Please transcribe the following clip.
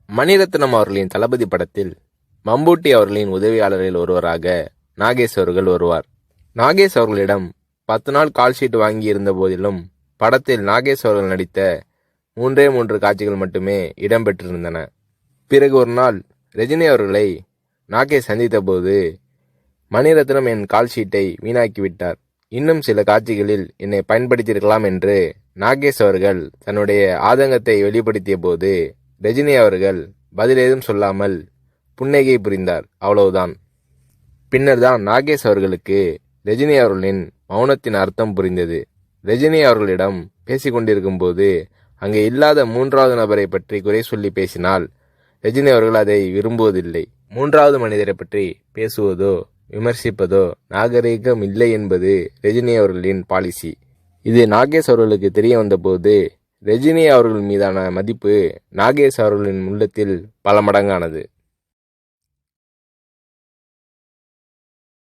மணிரத்னம் அவர்களின் தளபதி படத்தில் மம்பூட்டி அவர்களின் உதவியாளரில் ஒருவராக நாகேஷ் அவர்கள் வருவார். நாகேஷ் அவர்களிடம் 10 நாள் கால்ஷீட் வாங்கி இருந்த போதிலும் படத்தில் நாகேஷ் அவர்கள் நடித்த 3 காட்சிகள் மட்டுமே இடம்பெற்றிருந்தன. பிறகு ஒரு நாள் ரஜினி அவர்களை நாகேஷ் சந்தித்த போது, மணிரத்னம் என் கால்ஷீட்டை வீணாக்கிவிட்டார், இன்னும் சில காட்சிகளில் என்னை பயன்படுத்தியிருக்கலாம் என்று நாகேஷ் அவர்கள் தன்னுடைய ஆதங்கத்தை வெளிப்படுத்திய போது, ரஜினி அவர்கள் பதில் ஏதும் சொல்லாமல் புன்னகை புரிந்தார். அவ்வளவுதான். பின்னர் தான் நாகேஷ் அவர்களுக்கு ரஜினி அவர்களின் மௌனத்தின் அர்த்தம் புரிந்தது. ரஜினி அவர்களிடம் பேசிக்கொண்டிருக்கும் போது அங்கே இல்லாத 3வது நபரை பற்றி குறை சொல்லி பேசினால் ரஜினி அவர்கள் அதை விரும்புவதில்லை. 3வது மனிதரை பற்றி பேசுவதோ விமர்சிப்பதோ நாகரீகம் இல்லை என்பது ரஜினி அவர்களின் பாலிசி. இது நாகேஷ் அவர்களுக்கு தெரிய வந்தபோது ரஜினி அவர்கள் மீதான மதிப்பு நாகேஷ் அவர்களின் உள்ளத்தில் பல மடங்கானது.